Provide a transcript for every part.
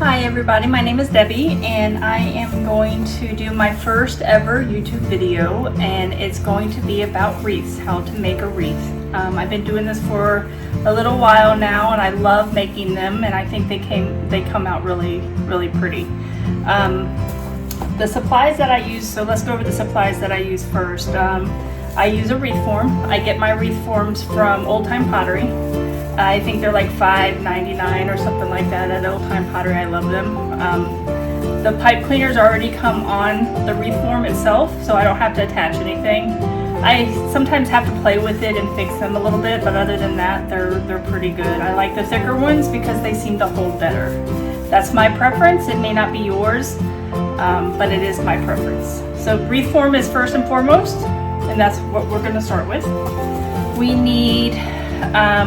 Hi everybody, my name is Debbie and I am going to do my first ever YouTube video, and it's going to be about wreaths, how to make a wreath. I've been doing this for a little while now and I love making them, and I think they come out really pretty. The supplies that I use, so let's go over the supplies that I use first. I use a wreath form. I get my wreath forms from Old Time Pottery. I think they're like $5.99 or something like that at Old Time Pottery. I love them. The pipe cleaners already come on the wreath form itself, so I don't have to attach anything. I sometimes have to play with it and fix them a little bit, but other than that, they're pretty good. I like the thicker ones because they seem to hold better. That's my preference. It may not be yours, but it is my preference. So wreath form is first and foremost, and that's what we're going to start with. We need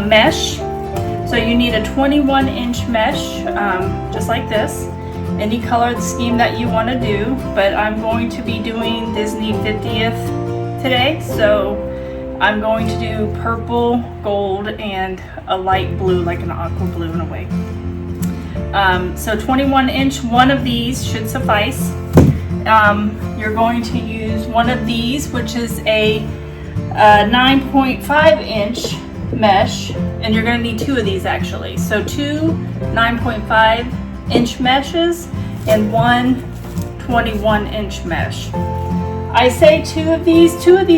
mesh. So you need a 21-inch mesh, just like this. Any color scheme that you want to do, but I'm going to be doing Disney 50th today, so I'm going to do purple, gold, and a light blue, like an aqua blue in a way. So 21-inch, one of these should suffice. You're going to use one of these, which is a 9.5-inch mesh, and you're going to need two of these actually. So two 9.5-inch meshes and one 21-inch mesh. I say two of these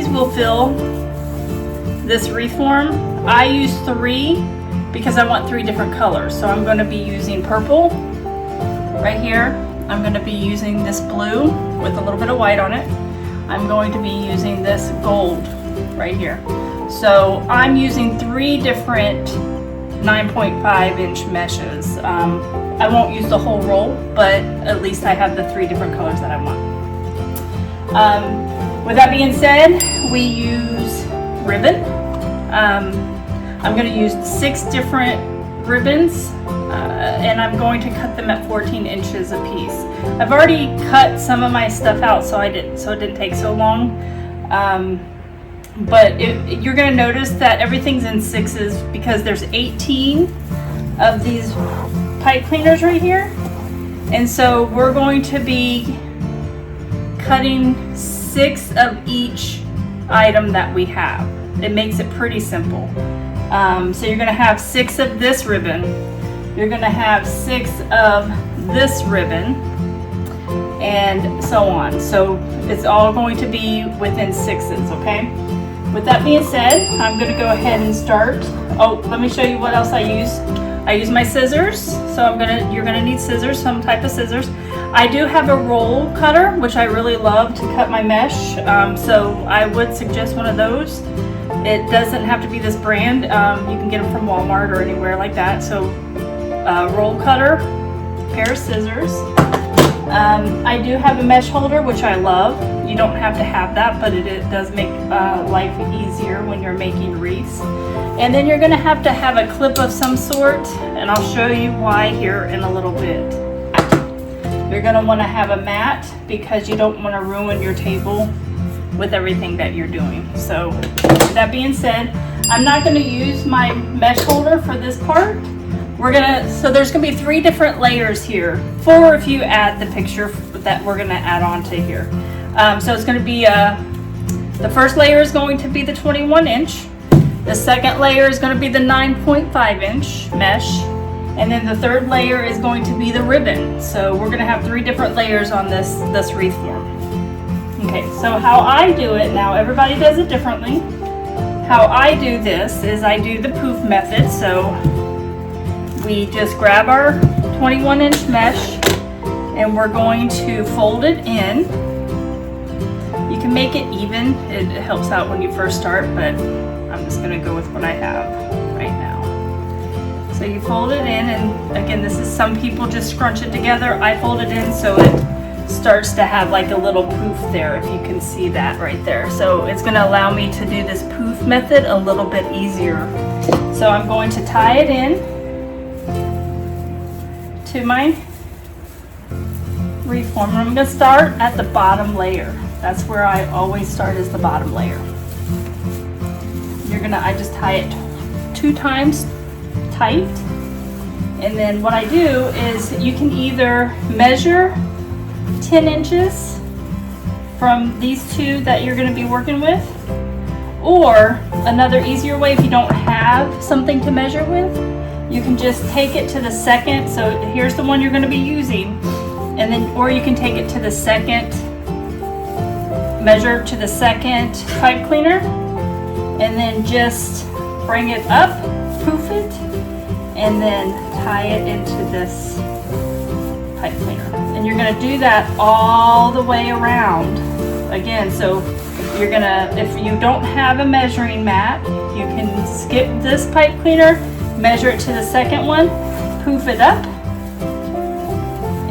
will fill this wreath form. I use three because I want three different colors. So I'm going to be using purple right here. I'm going to be using this blue with a little bit of white on it. I'm going to be using this gold right here. So I'm using three different 9.5-inch meshes. I won't use the whole roll, but at least I have the three different colors that I want. With that being said, we use ribbon. I'm going to use 6 different ribbons, and I'm going to cut them at 14 inches a piece. I've already cut some of my stuff out, so it didn't take so long. But you're going to notice that everything's in 6s because there's 18 of these pipe cleaners right here. And so we're going to be cutting 6 of each item that we have. It makes it pretty simple. So you're going to have 6 of this ribbon. You're going to have 6 of this ribbon, and so on. So it's all going to be within 6s, okay? With that being said, I'm going to go ahead and start. Oh, let me show you what else I use. I use my scissors, so you're gonna need scissors, some type of scissors. I do have a roll cutter, which I really love to cut my mesh, so I would suggest one of those. It doesn't have to be this brand. You can get them from Walmart or anywhere like that. So roll cutter, pair of scissors. I do have a mesh holder, which I love. You don't have to have that, but it does make life easier when you're making wreaths. And then you're going to have a clip of some sort, and I'll show you why here in a little bit. You're going to want to have a mat because you don't want to ruin your table with everything that you're doing. So with that being said, I'm not going to use my mesh holder for this part. So there's going to be 3 different layers here, 4 if you add the picture that we're going to add on to here. So it's going to be, the first layer is going to be the 21-inch. The second layer is going to be the 9.5-inch mesh. And then the third layer is going to be the ribbon. So we're going to have 3 different layers on this wreath form. Okay, so how I do it now, everybody does it differently. How I do this is I do the poof method. So we just grab our 21-inch mesh and we're going to fold it in. You can make it even. It helps out when you first start, but I'm just going to go with what I have right now. So you fold it in, and again, this is, some people just scrunch it together. I fold it in so it starts to have like a little poof there, if you can see that right there. So it's going to allow me to do this poof method a little bit easier. So I'm going to tie it in to my wreath form. I'm going to start at the bottom layer. That's where I always start, is the bottom layer. I just tie it 2 times tight, And then what I do is you can either measure 10 inches from these two that you're going to be working with, or another easier way, if you don't have something to measure with, you can just take it to the second. So here's the one you're going to be using, and then, or you can take it to the second, measure to the second pipe cleaner, and then just bring it up, poof it, and then tie it into this pipe cleaner. And you're going to do that all the way around again. So you're gonna, if you don't have a measuring mat, you can skip this pipe cleaner, measure it to the second one, poof it up,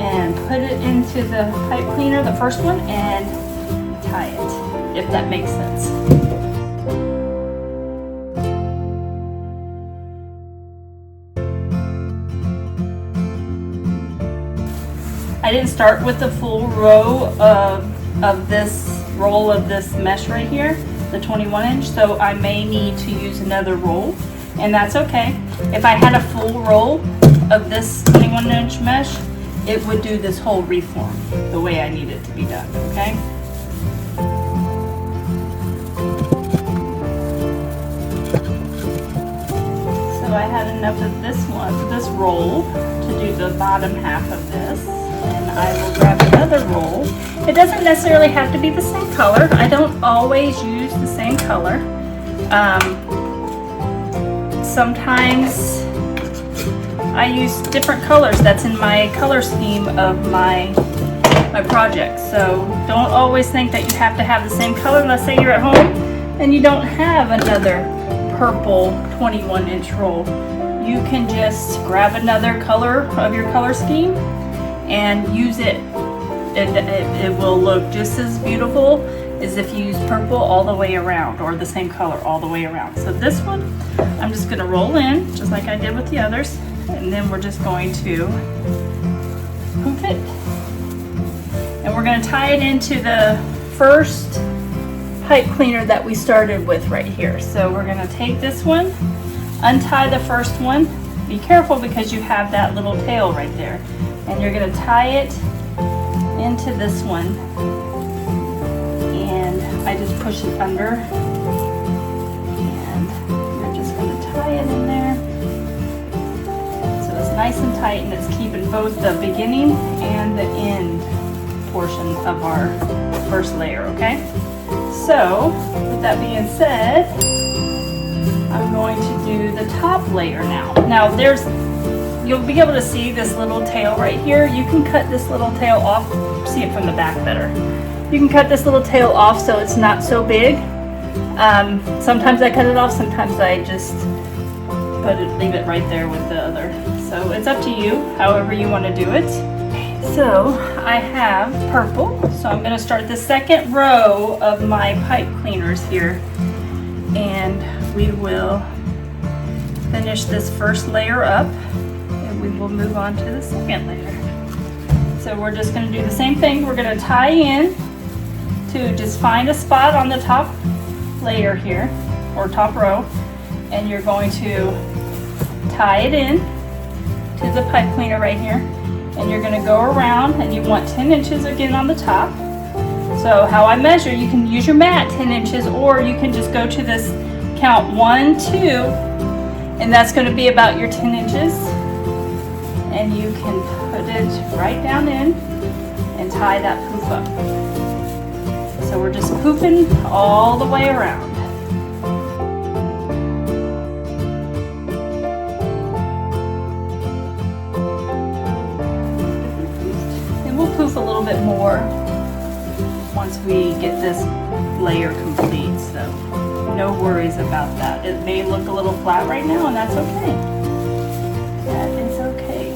and put it into the pipe cleaner, the first one, and tie it, if that makes sense. I didn't start with the full row of this roll of this mesh right here, the 21 inch, so I may need to use another roll, and that's okay. If I had a full roll of this 21 inch mesh, it would do this whole wreath form the way I need it to be done, okay? So I had enough of this roll to do the bottom half of this. And I will grab another roll. It doesn't necessarily have to be the same color. I don't always use the same color. Sometimes I use different colors. That's in my color scheme of my project. So don't always think that you have to have the same color. Let's say you're at home and you don't have another purple 21 inch roll. You can just grab another color of your color scheme and use it. It will look just as beautiful as if you use purple all the way around, or the same color all the way around. So this one, I'm just gonna roll in, just like I did with the others, and then we're just going to poof it. And we're gonna tie it into the first pipe cleaner that we started with right here. So we're gonna take this one, untie the first one. Be careful because you have that little tail right there. And you're going to tie it into this one, and I just push it under, and you're just going to tie it in there so it's nice and tight, and it's keeping both the beginning and the end portion of our first layer, okay? So with that being said, I'm going to do the top layer now. Now you'll be able to see this little tail right here. You can cut this little tail off, see it from the back better. You can cut this little tail off so it's not so big. Sometimes I cut it off, sometimes I just leave it right there with the other. So it's up to you, however you want to do it. So I have purple, so I'm going to start the second row of my pipe cleaners here, and we will finish this first layer up. We will move on to the second layer. So we're just going to do the same thing. We're going to tie in to just find a spot on the top layer here, or top row, and you're going to tie it in to the pipe cleaner right here, and you're going to go around, and you want 10 inches again on the top. So how I measure, you can use your mat 10 inches, or you can just go to this count 1, 2, and that's going to be about your 10 inches. And you can put it right down in and tie that poof up. So we're just poofing all the way around. And we'll poof a little bit more once we get this layer complete. So no worries about that. It may look a little flat right now, and that's okay. That is okay.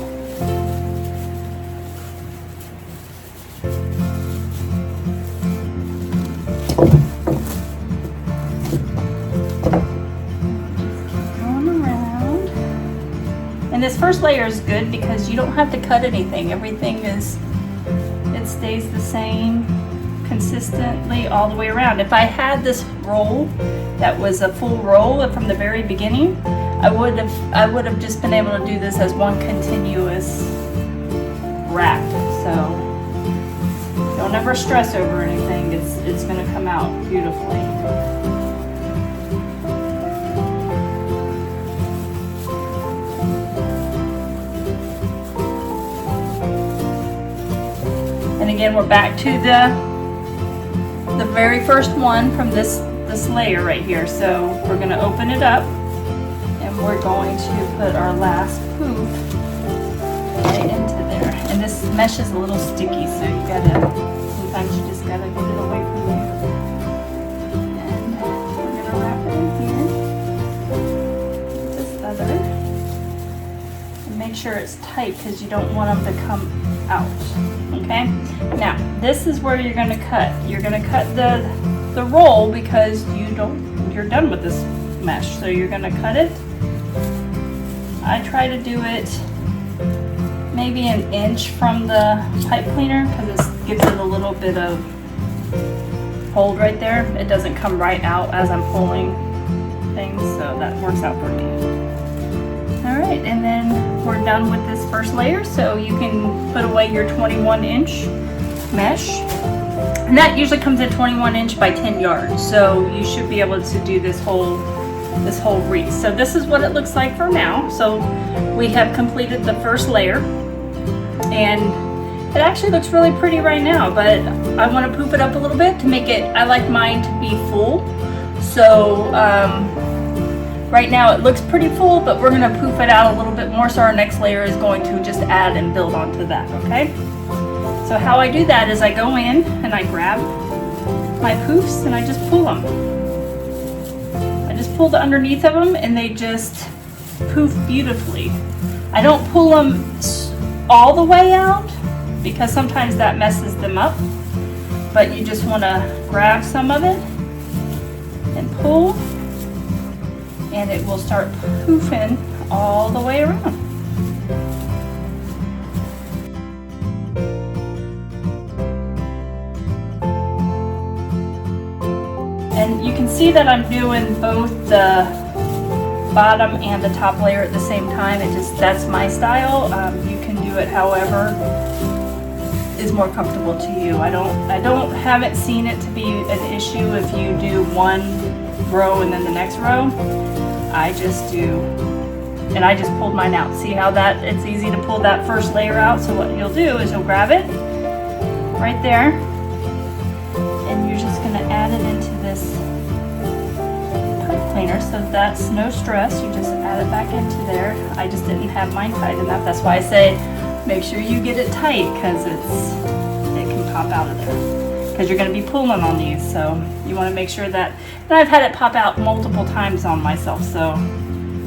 And this first layer is good because you don't have to cut anything. Everything it stays the same consistently all the way around. If I had this roll that was a full roll from the very beginning, I would have just been able to do this as one continuous wrap. So don't ever stress over anything. It's going to come out beautifully. And again, we're back to the very first one from this layer right here. So we're going to open it up and we're going to put our last poof right into there. And this mesh is a little sticky, so sometimes you just gotta get it away from you. And we're gonna wrap it in here. This other. And make sure it's tight because you don't want them to come out. Okay? Now, this is where you're gonna cut. You're gonna cut the roll because you're done with this mesh. So you're gonna cut it. I try to do it maybe an inch from the pipe cleaner because it gives it a little bit of hold right there. It doesn't come right out as I'm pulling things, so that works out for me. All right, and then we're done with this first layer, so you can put away your 21-inch mesh. And that usually comes in 21 inch by 10 yards, so you should be able to do this whole wreath. So this is what it looks like for now. So we have completed the first layer, and it actually looks really pretty right now, but I want to poof it up a little bit to make it, I like mine to be full. So right now it looks pretty full, but we're going to poof it out a little bit more, so our next layer is going to just add and build onto that, okay? So how I do that is I go in and I grab my poofs and I just pull them. I just pull the underneath of them and they just poof beautifully. I don't pull them all the way out because sometimes that messes them up, but you just want to grab some of it and pull, and it will start poofing all the way around. And you can see that I'm doing both the bottom and the top layer at the same time. That's my style. You can do it however is more comfortable to you. Haven't seen it to be an issue if you do one row and then the next row. I just do, and I just pulled mine out. See how it's easy to pull that first layer out. So what you'll do is you'll grab it right there, and you're just gonna add it into this pipe cleaner, so that's no stress. You just add it back into there. I just didn't have mine tight enough. That's why I say make sure you get it tight, because it can pop out of there, because you're going to be pulling on these, so you want to make sure that. And I've had it pop out multiple times on myself, so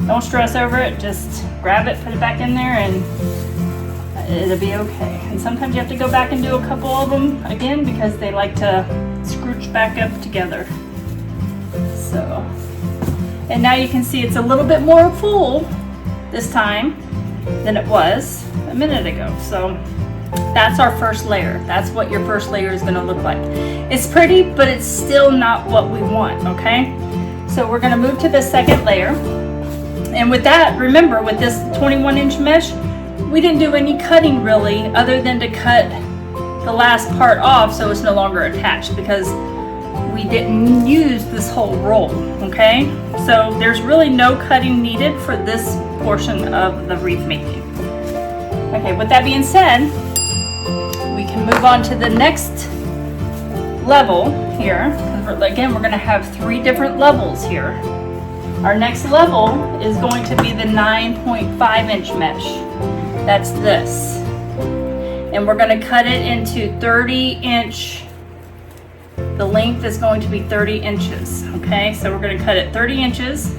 don't stress over it. Just grab it, put it back in there, and it'll be okay. And sometimes you have to go back and do a couple of them again because they like to scrooch back up together. So, and now you can see it's a little bit more full this time than it was a minute ago. So that's our first layer. That's what your first layer is going to look like. It's pretty, but it's still not what we want, okay? So we're going to move to the second layer. And with that, remember, with this 21-inch mesh, we didn't do any cutting really, other than to cut the last part off so it's no longer attached, because we didn't use this whole roll, okay? So there's really no cutting needed for this portion of the wreath making. Okay, with that being said, we can move on to the next level here. Again, we're going to have 3 different levels here. Our next level is going to be the 9.5-inch mesh. That's this. And we're going to cut it into 30-inch. The length is going to be 30 inches. Okay, so we're going to cut it 30 inches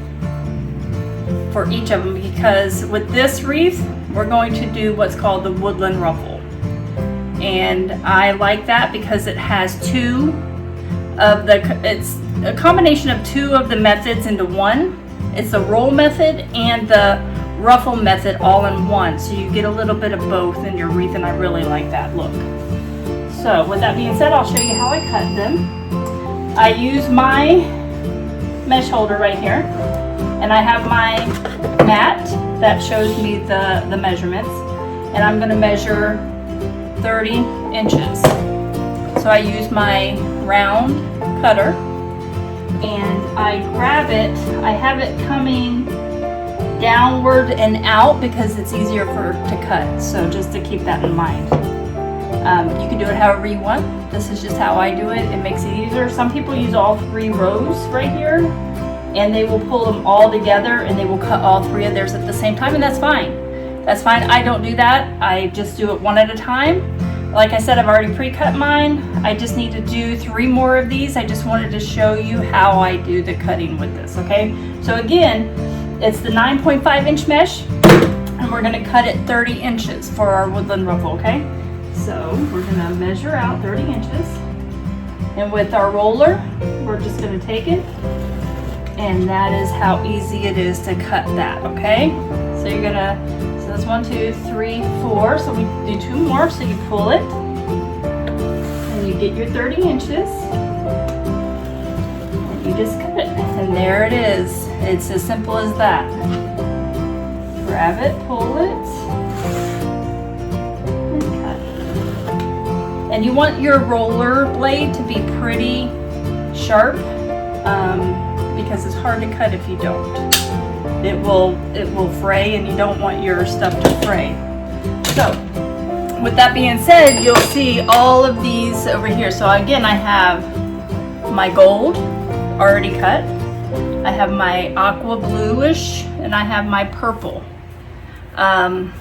for each of them, because with this wreath, we're going to do what's called the woodland ruffle. And I like that because it has it's a combination of 2 of the methods into one. It's the roll method and the ruffle method all in one. So you get a little bit of both in your wreath, and I really like that look. So with that being said, I'll show you how I cut them. I use my mesh holder right here, and I have my that shows me the measurements. And I'm gonna measure 30 inches. So I use my round cutter and I grab it. I have it coming downward and out because it's easier to cut. So just to keep that in mind. You can do it however you want. This is just how I do it. It makes it easier. Some people use all 3 rows right here and they will pull them all together and they will cut all 3 of theirs at the same time, and that's fine. That's fine. I don't do that. I just do it one at a time. Like I said, I've already pre-cut mine. I just need to do 3 more of these. I just wanted to show you how I do the cutting with this, okay? So again, it's the 9.5 inch mesh, and we're gonna cut it 30 inches for our woodland ruffle, okay? So we're gonna measure out 30 inches. And with our roller, we're just gonna take it, and that is how easy it is to cut that, okay? So you're gonna, so that's 1, 2, 3, 4. So we do 2 more. So you pull it and you get your 30 inches and you just cut it. And there it is. It's as simple as that. Grab it, pull it, and cut. And you want your roller blade to be pretty sharp because it's hard to cut if you don't. It will fray, and you don't want your stuff to fray. So with that being said, you'll see all of these over here. So again, I have my gold already cut, I have my aqua bluish, and I have my purple. And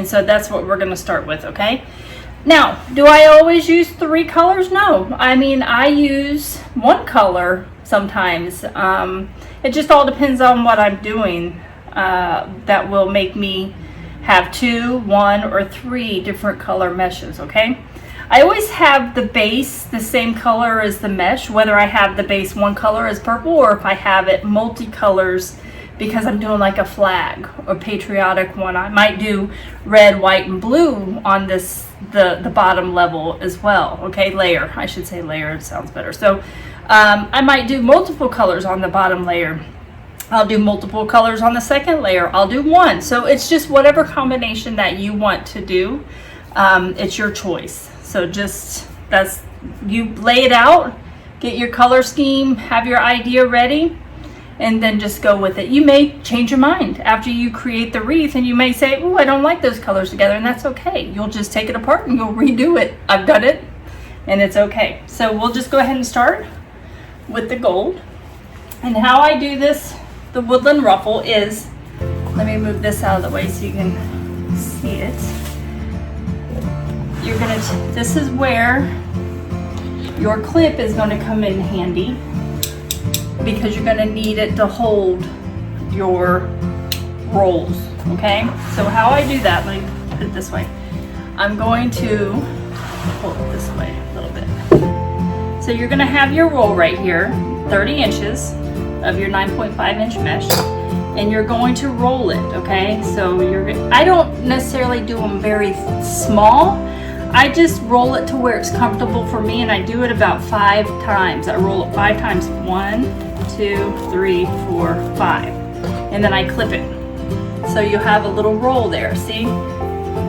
so that's what we're going to start with, okay? Now, do I always use 3 colors? No. I mean, I use 1 color sometimes. It just all depends on what I'm doing. That will make me have 2, 1, or 3 different color meshes, okay? I always have the base the same color as the mesh, whether I have the base 1 color as purple or if I have it multicolors because I'm doing like a flag or patriotic one. I might do red, white, and blue on this, the bottom level as well, okay? Layer, I should say layer, it sounds better. So I might do multiple colors on the bottom layer. I'll do multiple colors on the second layer. I'll do 1. So it's just whatever combination that you want to do. It's your choice. So just, you lay it out, get your color scheme, have your idea ready, and then just go with it. You may change your mind after you create the wreath, and you may say, oh, I don't like those colors together, and that's okay. You'll just take it apart and you'll redo it. I've done it, and it's okay. So we'll just go ahead and start with the gold. And how I do this, the woodland ruffle, is, let me move this out of the way so you can see it. You're gonna, this is where your clip is gonna come in handy because you're gonna need it to hold your rolls, okay? So how I do that, let me put it this way. I'm going to pull it this way a little bit. So you're gonna have your roll right here, 30 inches of your 9.5 inch mesh, and you're going to roll it, okay? So I don't necessarily do them very small. I just roll it to where it's comfortable for me, and I do it about 5 times. I roll it 5 times. 1, 2, 3, 4, 5. And then I clip it. So you have a little roll there, see?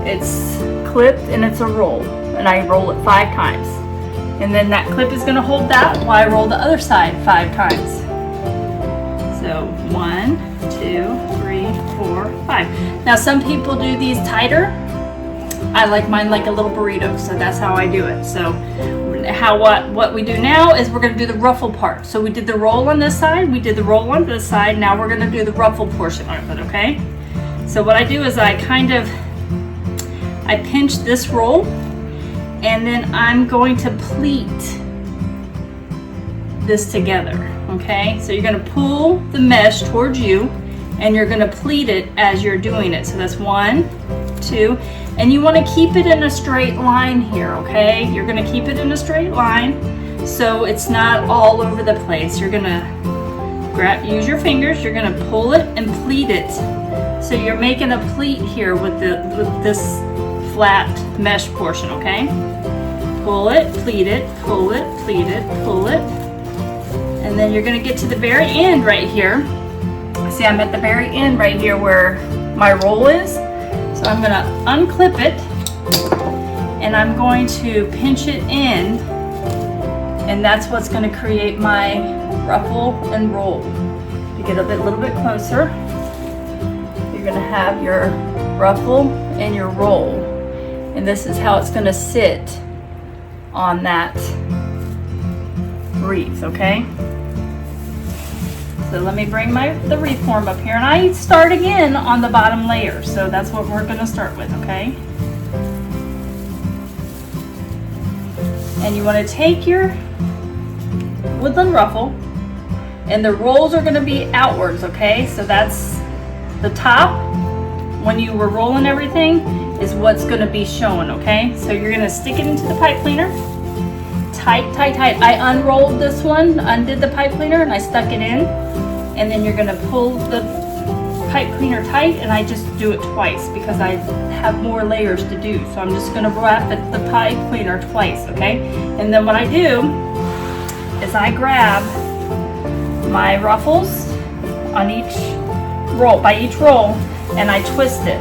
It's clipped and it's a roll. And I roll it 5 times. And then that clip is gonna hold that while I roll the other side 5 times. So 1, 2, 3, 4, 5. Now some people do these tighter. I like mine like a little burrito, so that's how I do it. So what we do now is we're gonna do the ruffle part. So we did the roll on this side, we did the roll on this side, now we're gonna do the ruffle portion of it, okay? So what I do is I pinch this roll, and then I'm going to pleat this together, okay? So you're gonna pull the mesh towards you, and you're gonna pleat it as you're doing it. So that's 1, 2, and you want to keep it in a straight line here, okay? You're going to keep it in a straight line so it's not all over the place. You're going to use your fingers, you're going to pull it and pleat it. So you're making a pleat here with this flat mesh portion, okay? Pull it, pleat it, pull it, pleat it, pull it. And then you're going to get to the very end right here. See, I'm at the very end right here where my roll is. So I'm gonna unclip it and I'm going to pinch it in, and that's what's gonna create my ruffle and roll. To get a little bit closer, you're gonna have your ruffle and your roll, and this is how it's gonna sit on that wreath, okay? So let me bring the wreath form up here, and I start again on the bottom layer, so that's what we're gonna start with, okay? And you wanna take your woodland ruffle, and the rolls are gonna be outwards, okay? So that's the top, when you were rolling everything, is what's gonna be shown, okay? So you're gonna stick it into the pipe cleaner, tight, tight, tight. I unrolled this one, undid the pipe cleaner, and I stuck it in. And then you're gonna pull the pipe cleaner tight, and I just do it twice because I have more layers to do. So I'm just gonna wrap the pipe cleaner twice, okay? And then what I do is I grab my ruffles on each roll, by each roll, and I twist it.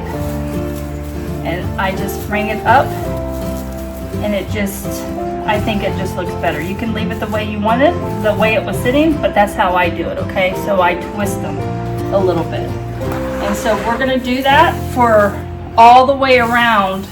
And I just bring it up, and it just, I think it just looks better. You can leave it the way you want it, the way it was sitting, but that's how I do it, okay? So I twist them a little bit. And so we're gonna do that for all the way around.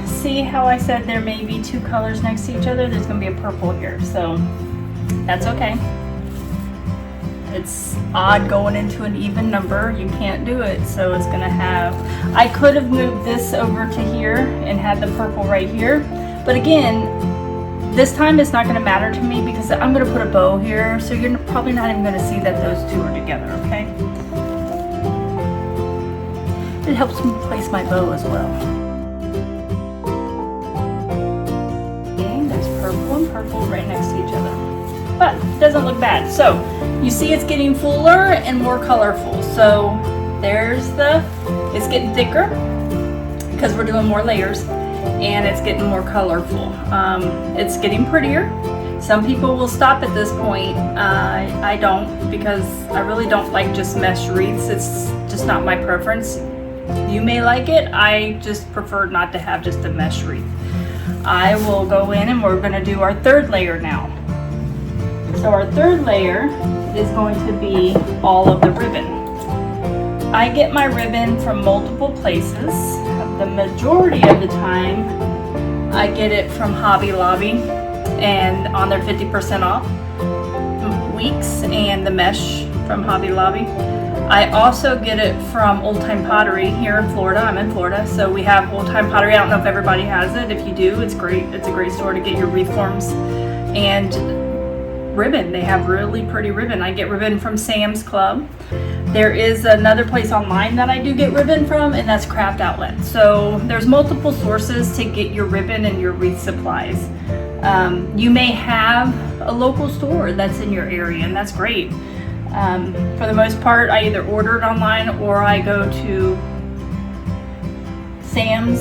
See how I said there may be two colors next to each other? There's going to be a purple here, so that's okay. It's odd going into an even number. You can't do it, so it's going to have... I could have moved this over to here and had the purple right here, but again, this time it's not going to matter to me because I'm going to put a bow here, so you're probably not even going to see that those two are together, okay? It helps me place my bow as well. And purple right next to each other, but it doesn't look bad. So you see it's getting fuller and more colorful. So there's it's getting thicker because we're doing more layers, and it's getting more colorful. It's getting prettier. Some people will stop at this point. I don't, because I really don't like just mesh wreaths. It's just not my preference. You may like it. I just prefer not to have just a mesh wreath. I will go in and we're going to do our third layer now. So our third layer is going to be all of the ribbon. I get my ribbon from multiple places. The majority of the time I get it from Hobby Lobby and on their 50% off weeks, and the mesh from Hobby Lobby. I also get it from Old Time Pottery here in Florida. I'm in Florida, so we have Old Time Pottery. I don't know if everybody has it. If you do, it's great. It's a great store to get your wreath forms and ribbon. They have really pretty ribbon. I get ribbon from Sam's Club. There is another place online that I do get ribbon from, and that's Craft Outlet. So there's multiple sources to get your ribbon and your wreath supplies. You may have a local store that's in your area, and that's great. For the most part, I either order it online or I go to Sam's,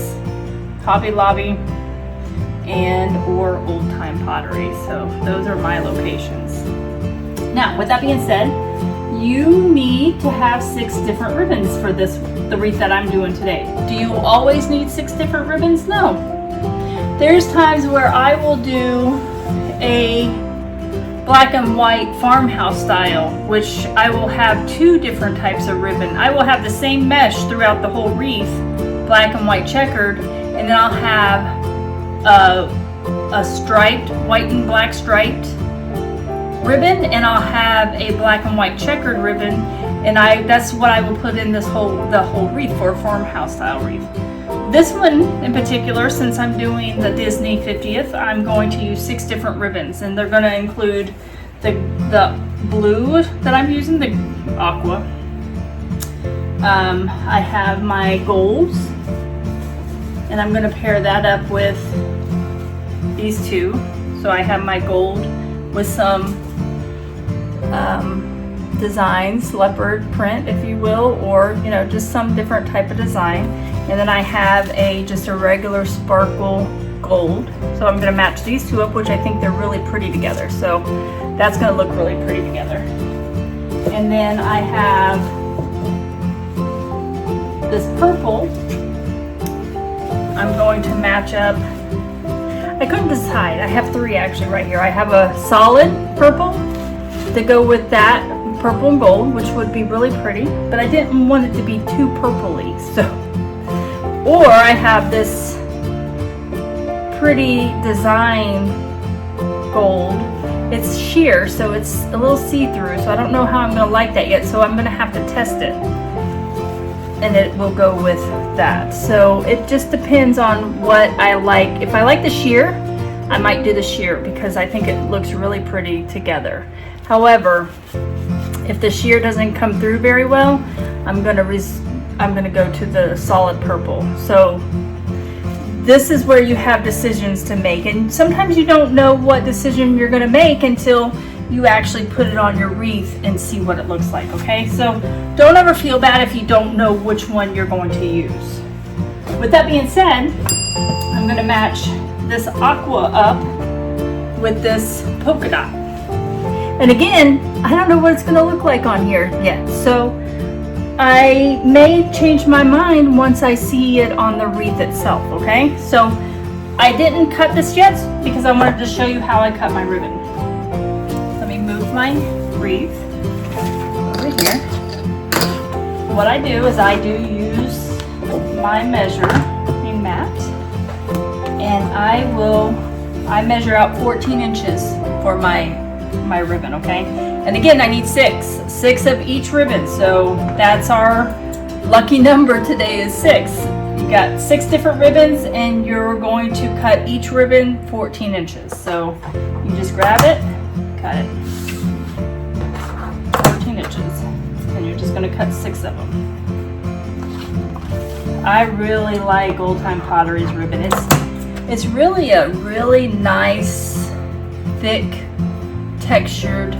Hobby Lobby, and or Old Time Pottery. So those are my locations. Now, with that being said, you need to have 6 different ribbons for the wreath that I'm doing today. Do you always need 6 different ribbons? No. There's times where I will do a black and white farmhouse style, which I will have 2 different types of ribbon. I will have the same mesh throughout the whole wreath, black and white checkered, and then I'll have a striped, white and black striped ribbon, and I'll have a black and white checkered ribbon, and that's what I will put in the whole wreath for a farmhouse style wreath. This one in particular, since I'm doing the Disney 50th, I'm going to use 6 different ribbons, and they're going to include the blue that I'm using, the aqua. I have my golds, and I'm going to pair that up with these 2. So I have my gold with some designs, leopard print if you will, or just some different type of design. And then I have just a regular sparkle gold. So I'm going to match these 2 up, which I think they're really pretty together. So that's going to look really pretty together. And then I have this purple. I'm going to match up. I couldn't decide. I have 3 actually right here. I have a solid purple to go with that purple and gold, which would be really pretty, but I didn't want it to be too purpley. Or I have this pretty design gold. It's sheer, so it's a little see-through, so I don't know how I'm going to like that yet, so I'm going to have to test it. And it will go with that. So it just depends on what I like. If I like the sheer, I might do the sheer because I think it looks really pretty together. However, if the sheer doesn't come through very well, I'm gonna go to the solid purple. So this is where you have decisions to make, and sometimes you don't know what decision you're gonna make until you actually put it on your wreath and see what it looks like, okay? So don't ever feel bad if you don't know which one you're going to use. With that being said, I'm gonna match this aqua up with this polka dot. And again, I don't know what it's gonna look like on here yet. So I may change my mind once I see it on the wreath itself, okay? So I didn't cut this yet because I wanted to show you how I cut my ribbon. Let me move my wreath over here. What I do is I do use my measure, a mat, and I measure out 14 inches for my ribbon, okay? And again, I need 6 of each ribbon, so that's our lucky number today is 6. You got 6 different ribbons, and you're going to cut each ribbon 14 inches. So you just grab it, cut it 14 inches, and you're just going to cut 6 of them. I really like Old Time Pottery's ribbon. It's really a really nice, thick, textured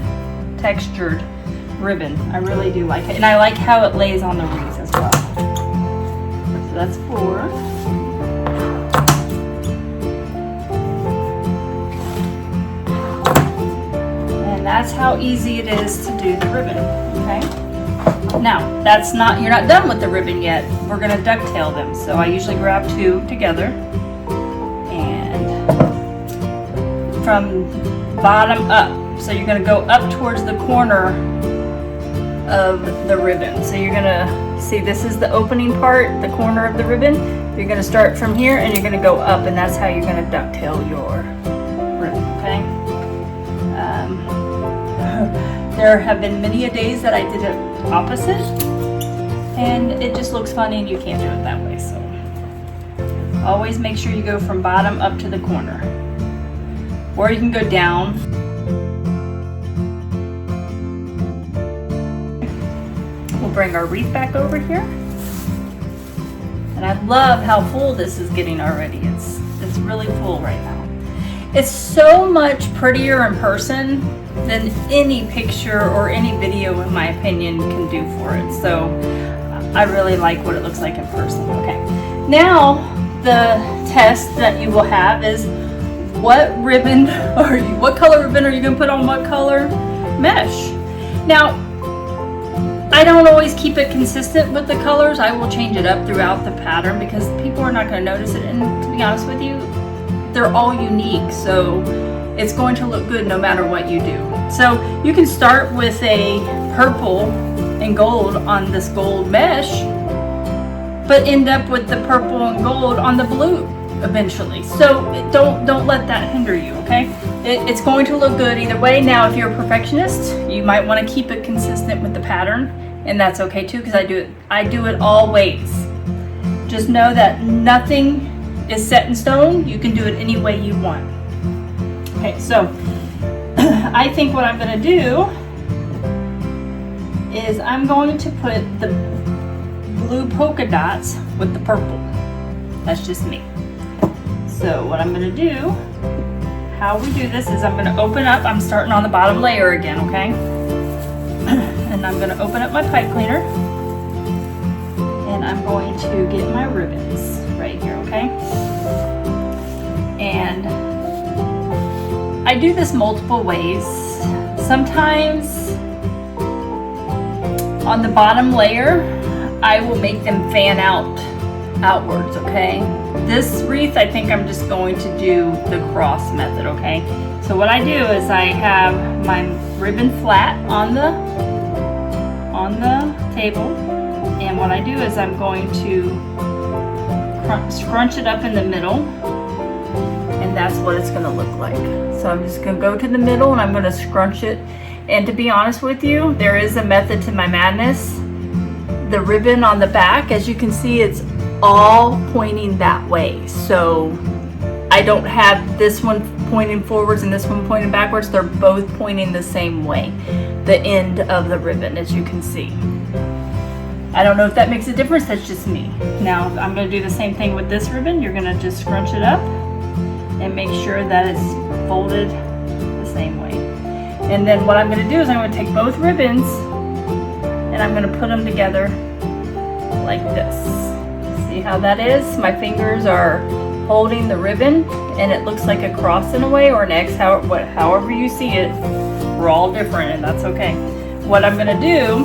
ribbon. I really do like it, and I like how it lays on the wreath as well. So that's 4. that's how easy it is to do the ribbon, okay? Now, you're not done with the ribbon yet. We're gonna ducktail them. So I usually grab 2 together and from bottom up. So you're gonna go up towards the corner of the ribbon. So you're gonna see this is the opening part, the corner of the ribbon. You're gonna start from here and you're gonna go up, and that's how you're gonna ducktail your ribbon, okay? There have been many a days that I did it opposite, and it just looks funny and you can't do it that way. So always make sure you go from bottom up to the corner, or you can go down. We'll bring our wreath back over here. And I love how full this is getting already. It's really full right now. It's so much prettier in person than any picture or any video, in my opinion, can do for it. So I really like what it looks like in person. Okay, now the test that you will have is what color ribbon are you going to put on what color mesh? Now, I don't always keep it consistent with the colors. I will change it up throughout the pattern because people are not going to notice it. And to be honest with you, they're all unique. So it's going to look good no matter what you do. So you can start with a purple and gold on this gold mesh, but end up with the purple and gold on the blue eventually. So don't let that hinder you, okay? It's going to look good either way. Now, if you're a perfectionist, you might want to keep it consistent with the pattern, and that's okay too, because I do it all ways. Just know that nothing is set in stone. You can do it any way you want. Okay, so I think what I'm going to do is I'm going to put the blue polka dots with the purple. That's just me. So what I'm going to do, how we do this is I'm going to open up, I'm starting on the bottom layer again, okay? And I'm going to open up my pipe cleaner, and I'm going to get my ribbons right here, okay? And I do this multiple ways. Sometimes on the bottom layer, I will make them fan outwards, okay? This wreath, I think I'm just going to do the cross method, okay? So what I do is I have my ribbon flat on the table, and what I do is I'm going to scrunch it up in the middle, and that's what it's going to look like. So I'm just going to go to the middle and I'm going to scrunch it. And to be honest with you, there is a method to my madness. The ribbon on the back, as you can see, it's all pointing that way. So I don't have this one pointing forwards and this one pointing backwards. They're both pointing the same way, the end of the ribbon, as you can see. I don't know if that makes a difference. That's just me. Now I'm going to do the same thing with this ribbon. You're going to just scrunch it up and make sure that it's folded the same way. And then what I'm going to do is I'm going to take both ribbons and I'm going to put them together like this. See how that is? My fingers are holding the ribbon, and it looks like a cross in a way, or an X, however you see it. We're all different, and that's okay. What I'm going to do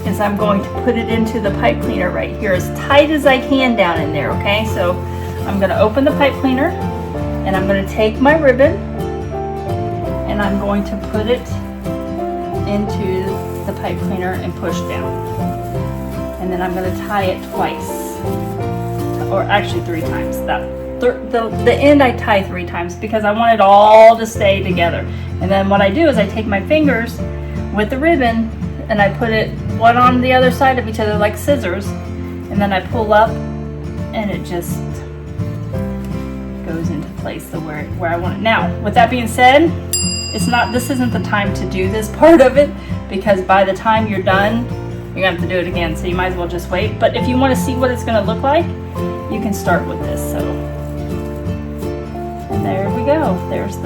is I'm going to put it into the pipe cleaner right here as tight as I can down in there, okay? So I'm going to open the pipe cleaner, and I'm going to take my ribbon and I'm going to put it into the pipe cleaner and push down. And then I'm going to tie it twice, or actually 3 times. The end I tie 3 times because I want it all to stay together. And then what I do is I take my fingers with the ribbon and I put it one on the other side of each other like scissors, and then I pull up and it just goes into place where I want it. Now, with that being said, this isn't the time to do this part of it, because by the time you're done, you're gonna have to do it again, so you might as well just wait. But if you want to see what it's gonna look like, you can start with this. So, and there we go. There's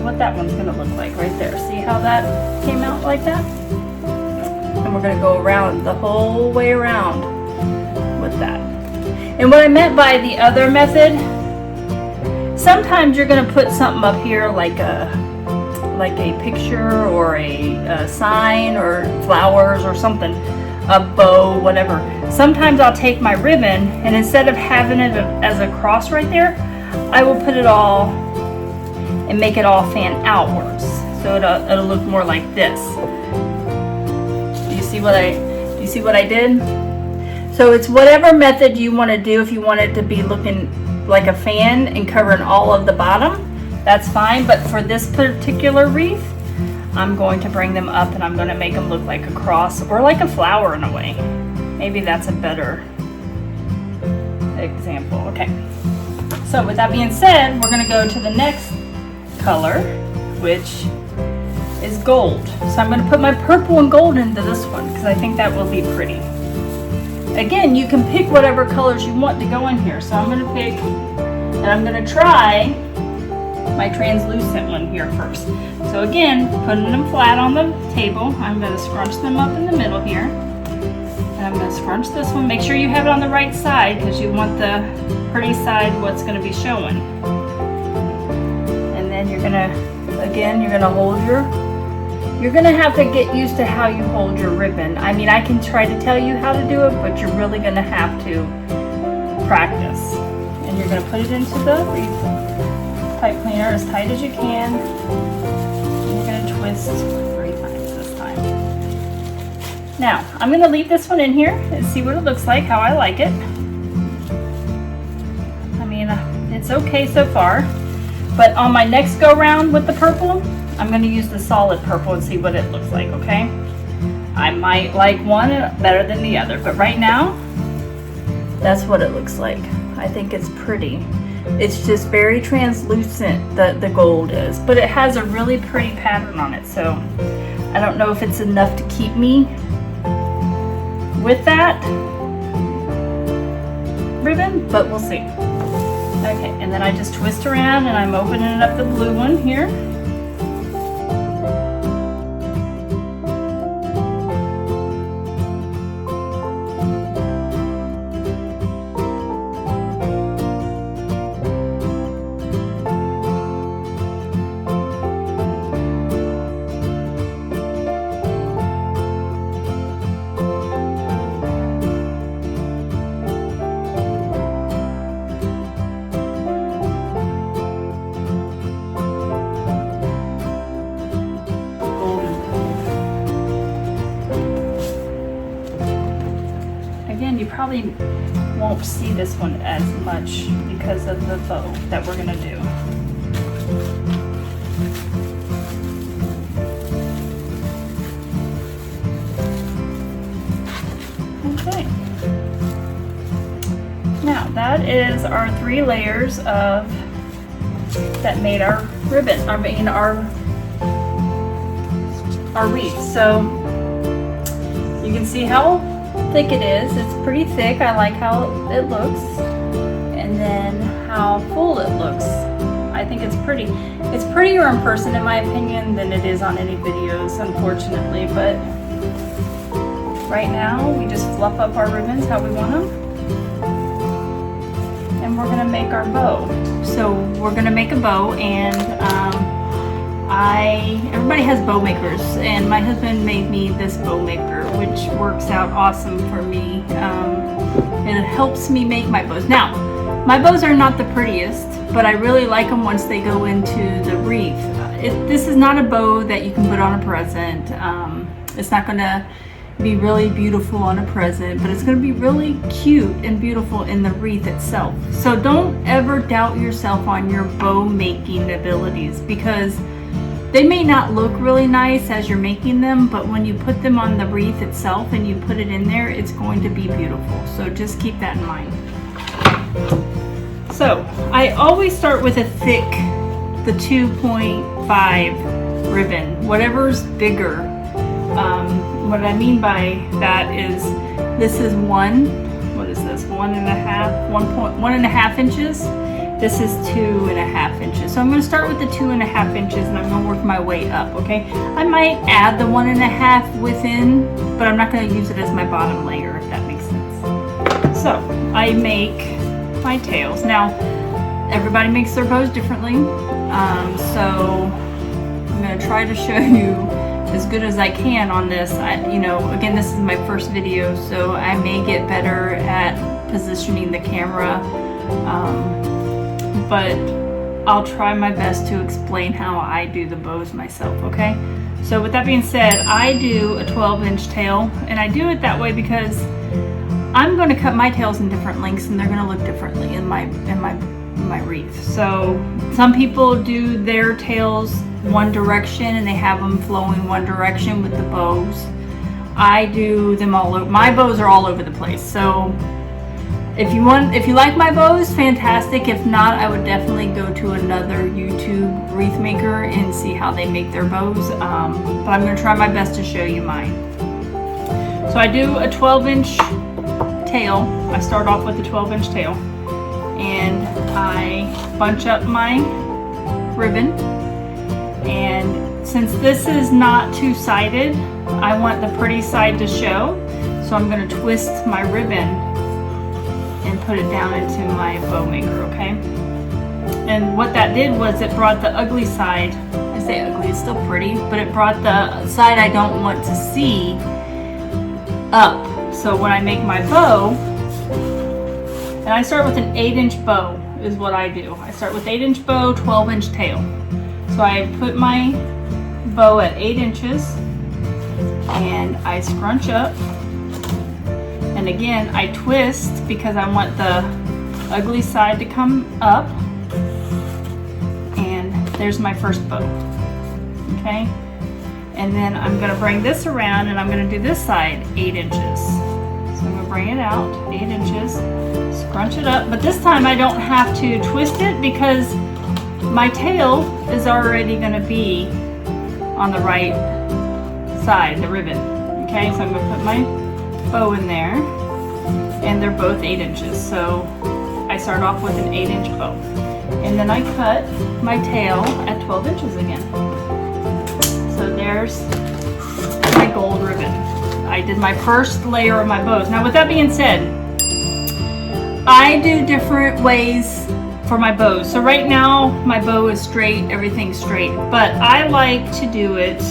what that one's gonna look like right there. See how that came out like that? And we're gonna go around the whole way around with that. And what I meant by the other method Sometimes you're gonna put something up here like a picture or a sign or flowers or something, a bow, whatever. Sometimes I'll take my ribbon and instead of having it as a cross right there, I will put it all and make it all fan outwards. So it'll look more like this. Do you see what I did? So it's whatever method you want to do. If you want it to be looking like a fan and covering all of the bottom, that's fine. But for this particular wreath, I'm going to bring them up and I'm going to make them look like a cross or like a flower in a way. Maybe that's a better example. Okay. So with that being said, we're going to go to the next color, which is gold. So I'm going to put my purple and gold into this one because I think that will be pretty. Again, you can pick whatever colors you want to go in here. So I'm going to pick, and I'm going to try my translucent one here first. So again, putting them flat on the table, I'm going to scrunch them up in the middle here. And I'm going to scrunch this one. Make sure you have it on the right side because you want the pretty side what's going to be showing. And then you're going to, again, you're going to hold you're going to have to get used to how you hold your ribbon. I mean, I can try to tell you how to do it, but you're really going to have to practice. And you're going to put it into the wreath pipe cleaner as tight as you can. And you're going to twist 3 times this time. Now, I'm going to leave this one in here and see what it looks like, how I like it. I mean, it's okay so far. But on my next go round with the purple, I'm going to use the solid purple and see what it looks like, okay? I might like one better than the other, but right now, that's what it looks like. I think it's pretty. It's just very translucent, the gold is, but it has a really pretty pattern on it, so I don't know if it's enough to keep me with that ribbon, but we'll see. Okay, and then I just twist around and I'm opening up the blue one here. You probably won't see this one as much because of the bow that we're gonna do. Okay. Now that is our 3 layers of that made our ribbon. I mean our wreath. So you can see how thick it is. It's pretty thick. I like how it looks, and then how full it looks. I think it's pretty. It's prettier in person, in my opinion, than it is on any videos, unfortunately. But right now, we just fluff up our ribbons how we want them, and we're gonna make our bow. So we're gonna make a bow, and everybody has bow makers, and my husband made me this bow maker, which works out awesome for me. And it helps me make my bows. Now, my bows are not the prettiest, but I really like them once they go into the wreath. This is not a bow that you can put on a present. It's not gonna be really beautiful on a present, but it's gonna be really cute and beautiful in the wreath itself. So don't ever doubt yourself on your bow making abilities, because they may not look really nice as you're making them, but when you put them on the wreath itself and you put it in there, it's going to be beautiful. So just keep that in mind. So I always start with a thick, the 2.5 ribbon, whatever's bigger. What I mean by that is this is 1.5 inches. This is 2.5 inches. So I'm going to start with the 2.5 inches and I'm going to work my way up, okay? I might add the 1.5 within, but I'm not going to use it as my bottom layer, if that makes sense. So I make my tails. Now, everybody makes their bows differently. So I'm going to try to show you as good as I can on this. Again, this is my first video, so I may get better at positioning the camera, but I'll try my best to explain how I do the bows myself, okay? So with that being said, I do a 12-inch tail, and I do it that way because I'm going to cut my tails in different lengths, and they're going to look differently in my wreath. So some people do their tails one direction and they have them flowing one direction with the bows. I do them all over. My bows are all over the place. So if you like my bows, fantastic. If not, I would definitely go to another YouTube wreath maker and see how they make their bows. But I'm going to try my best to show you mine. So I do a 12-inch tail. I start off with a 12-inch tail, and I bunch up my ribbon. And since this is not two-sided, I want the pretty side to show. So I'm going to twist my ribbon and put it down into my bow maker, okay? And what that did was it brought the ugly side, I say ugly, it's still pretty, but it brought the side I don't want to see up. So when I make my bow, and I start with an 8-inch bow is what I do. I start with 8-inch bow, 12-inch tail. So I put my bow at 8 inches and I scrunch up. And again, I twist because I want the ugly side to come up. And there's my first bow, okay? And then I'm gonna bring this around and I'm gonna do this side 8 inches. So I'm gonna bring it out 8 inches, scrunch it up, but this time I don't have to twist it because my tail is already gonna be on the right side, the ribbon, okay? So I'm gonna put my bow in there, and they're both 8 inches. So I start off with an 8-inch bow, and then I cut my tail at 12 inches again. So there's my gold ribbon. I did my first layer of my bows. Now with that being said, I do different ways for my bows. So right now my bow is straight, everything's straight, but I like to do it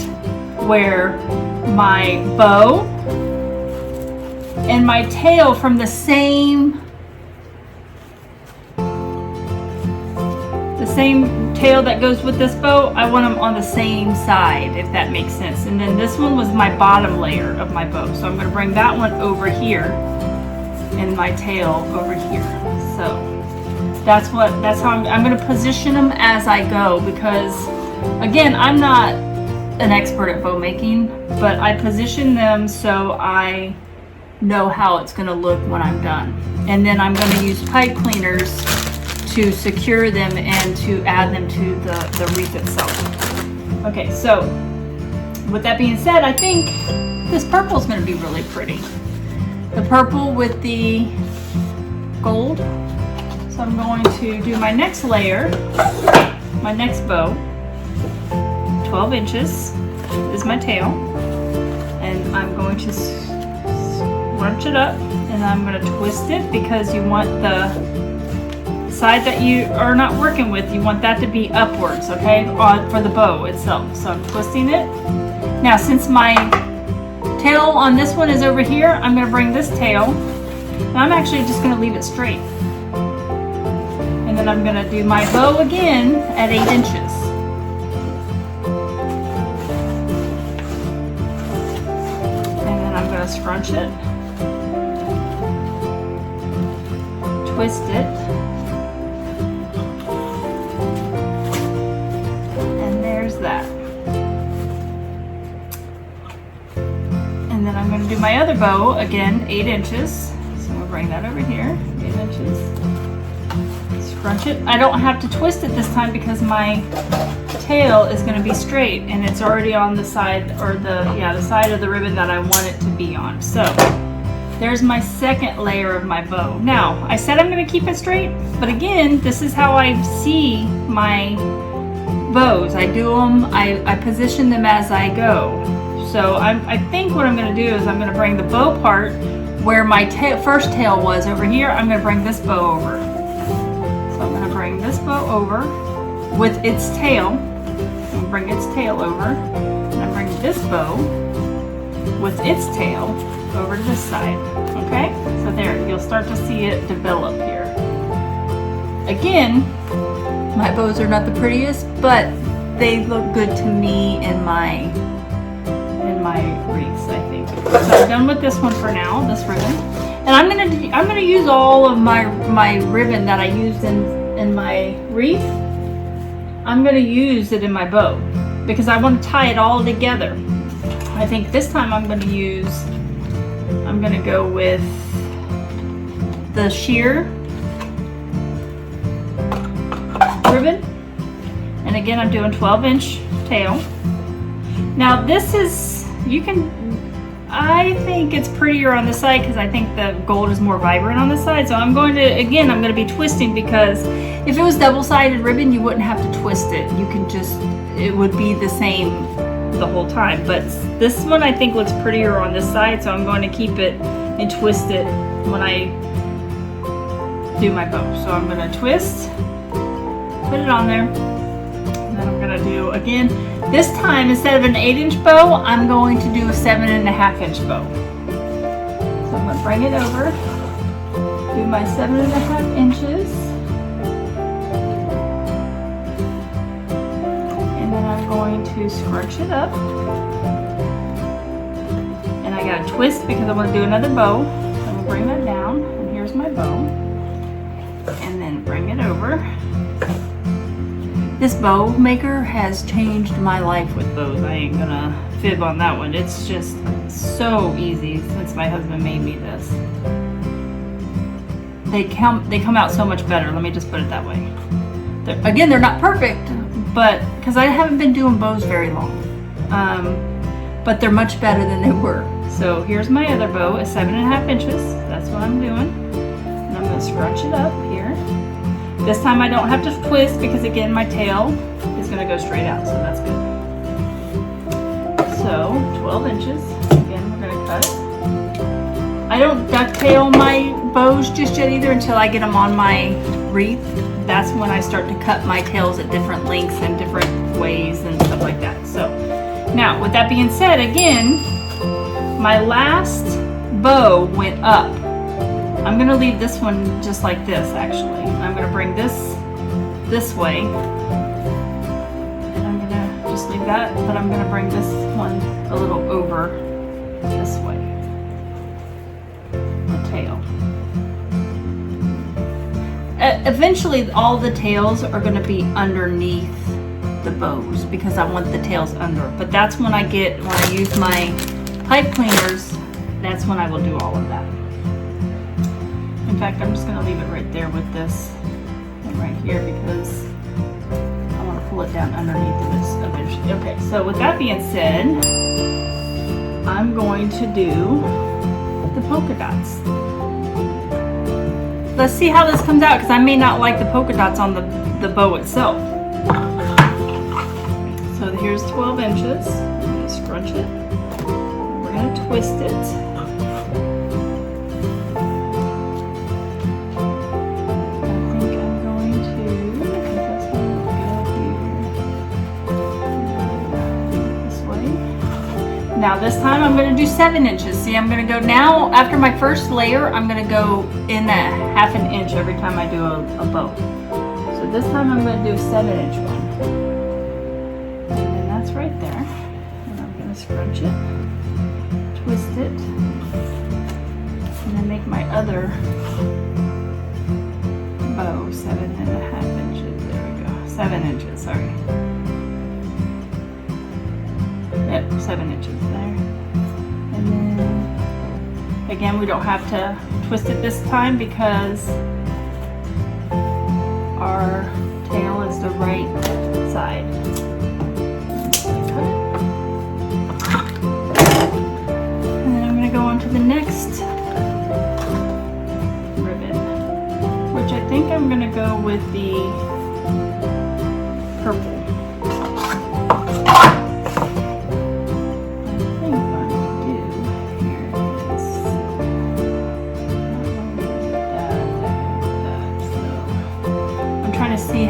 where my bow and my tail from the same tail that goes with this bow, I want them on the same side, if that makes sense. And then this one was my bottom layer of my bow, so I'm going to bring that one over here and my tail over here. So that's how I'm going to position them as I go, because again, I'm not an expert at bow making, but I position them so I know how it's going to look when I'm done. And then I'm going to use pipe cleaners to secure them and to add them to the wreath itself. Okay, so with that being said, I think this purple is going to be really pretty. The purple with the gold. So I'm going to do my next layer, my next bow. 12 inches is my tail, and I'm going to scrunch it up, and I'm going to twist it because you want the side that you are not working with, you want that to be upwards, okay, for the bow itself. So I'm twisting it. Now since my tail on this one is over here, I'm going to bring this tail, and I'm actually just going to leave it straight. And then I'm going to do my bow again at 8 inches. And then I'm going to scrunch it, twist it, that. And then I'm going to do my other bow again, 8 inches. So I'm going to bring that over here, 8 inches. Scrunch it. I don't have to twist it this time because my tail is going to be straight and it's already on the side, or the side of the ribbon that I want it to be on. So there's my second layer of my bow. Now, I said I'm going to keep it straight, but again, this is how I see my bows. I do them, I position them as I go. So I think what I'm going to do is I'm going to bring the bow part where my first tail was over here. I'm going to bring this bow over. So I'm going to bring this this bow over with its tail. I'm gonna bring its tail over. And I bring this bow with its tail over to this side. Okay? So there, you'll start to see it develop here. Again, my bows are not the prettiest, but they look good to me in my wreaths, I think. So I'm done with this one for now, this ribbon. And I'm gonna use all of my ribbon that I used in my wreath. I'm gonna use it in my bow because I want to tie it all together. I think this time I'm gonna go with the sheer ribbon. And again, I'm doing 12-inch tail. Now this is, I think it's prettier on this side because I think the gold is more vibrant on this side. So I'm going to be twisting, because if it was double-sided ribbon, you wouldn't have to twist it. It would be the same the whole time. But this one I think looks prettier on this side, so I'm going to keep it and twist it when I do my bow. So I'm going to twist, put it on there, and then I'm going to do, again, this time instead of an 8-inch bow, I'm going to do a 7.5-inch bow. So I'm going to bring it over, do my 7.5 inches, and then I'm going to scrunch it up. And I got to twist because I want to do another bow. So I'm going to bring that down, and here's my bow, and then bring it over. This bow maker has changed my life with bows. I ain't gonna fib on that one. It's just so easy since my husband made me this. They come out so much better. Let me just put it that way. They're not perfect, but because I haven't been doing bows very long, but they're much better than they were. So here's my other bow at 7.5 inches. That's what I'm doing, and I'm gonna scrunch it up here. This time I don't have to twist because, again, my tail is going to go straight out, so that's good. So 12 inches, again, we're going to cut. I don't ducktail my bows just yet either until I get them on my wreath. That's when I start to cut my tails at different lengths and different ways and stuff like that. So now, with that being said, again, my last bow went up. I'm going to leave this one just like this, actually. I'm going to bring this way. And I'm going to just leave that, but I'm going to bring this one a little over this way. The tail. Eventually, all the tails are going to be underneath the bows because I want the tails under. But that's when I use my pipe cleaners, that's when I will do all of that. In fact, I'm just going to leave it right there with this and right here because I want to pull it down underneath of this eventually. Okay, so with that being said, I'm going to do the polka dots. Let's see how this comes out because I may not like the polka dots on the bow itself. So here's 12 inches. I'm going to scrunch it. We're going to twist it. Now this time I'm going to do 7 inches. See, I'm going to go now, after my first layer, I'm going to go in a 1/2 inch every time I do a bow. So this time I'm going to do a 7-inch one. And then that's right there. And I'm going to scrunch it, twist it, and then make my other bow 7.5 inches. There we go. 7 inches, sorry. Yep, 7 inches there. And then, again, we don't have to twist it this time because our tail is the right side. And then I'm going to go on to the next ribbon, which I think I'm going to go with the purple. See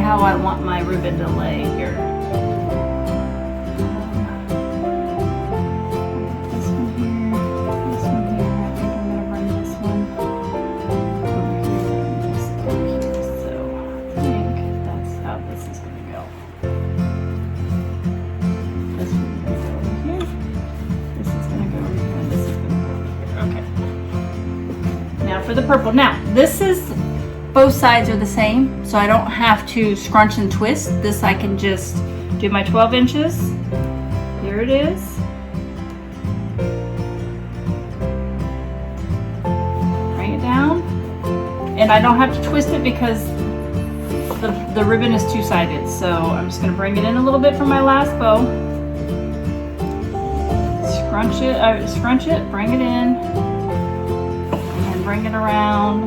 for the purple. Now, this is, both sides are the same, so I don't have to scrunch and twist. This I can just do my 12 inches. Here it is. Bring it down. And I don't have to twist it because the ribbon is two-sided. So I'm just gonna bring it in a little bit for my last bow. Scrunch it, bring it in, and bring it around.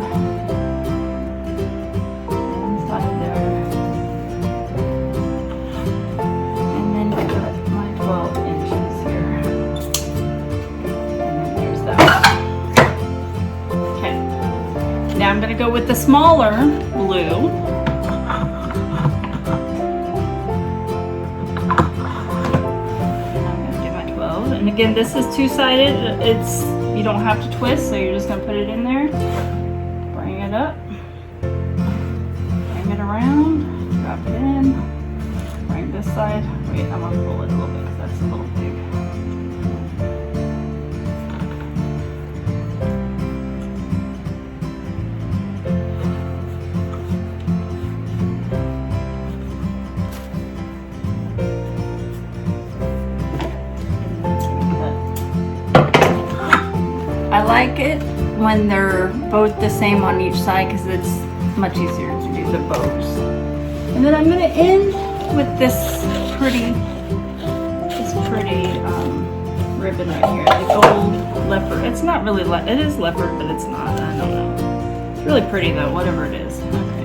Inside there. And then cut my 12 inches here. And then there's that. Okay. Now I'm going to go with the smaller blue. And again, this is two-sided. You don't have to twist, so you're just gonna put it in there. Bring it up. Bring it around. Drop it in. Bring this side. Wait, I'm gonna pull it a little bit because that's a little big. I like it when they're both the same on each side because it's much easier to do the bows. And then I'm going to end with this pretty ribbon right here, the gold leopard. It's not really, it is leopard, but it's not, I don't know. It's really pretty though, whatever it is. Okay.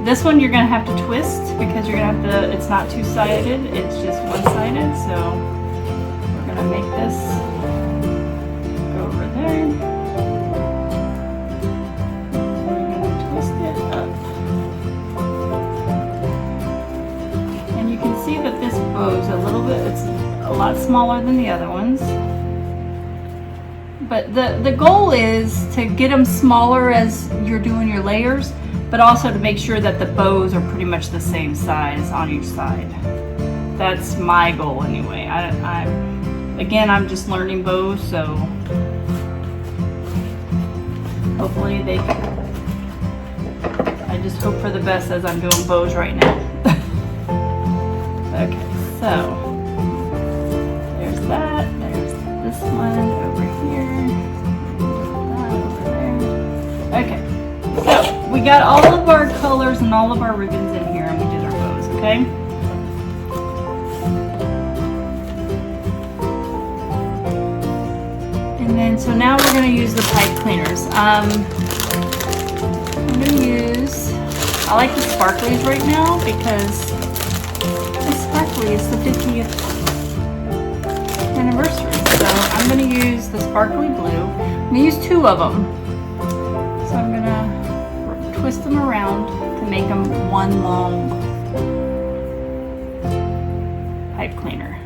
This one you're going to have to twist because you're going to have to, it's not two-sided, it's just one-sided. So we're going to make this over there. We're going to twist it up. And you can see that this bow's a little bit, it's a lot smaller than the other ones. But the goal is to get them smaller as you're doing your layers, but also to make sure that the bows are pretty much the same size on each side. That's my goal anyway. Again, I'm just learning bows, so hopefully I just hope for the best as I'm doing bows right now. Okay, so there's that, there's this one over here, that over there. Okay, so we got all of our colors and all of our ribbons in here and we did our bows, okay? And then, so now we're going to use the pipe cleaners. I'm going to use, I like the sparklies right now because it's sparkly, it's the 50th anniversary. So I'm going to use the sparkly blue. I'm going to use two of them. So I'm going to twist them around to make them one long pipe cleaner.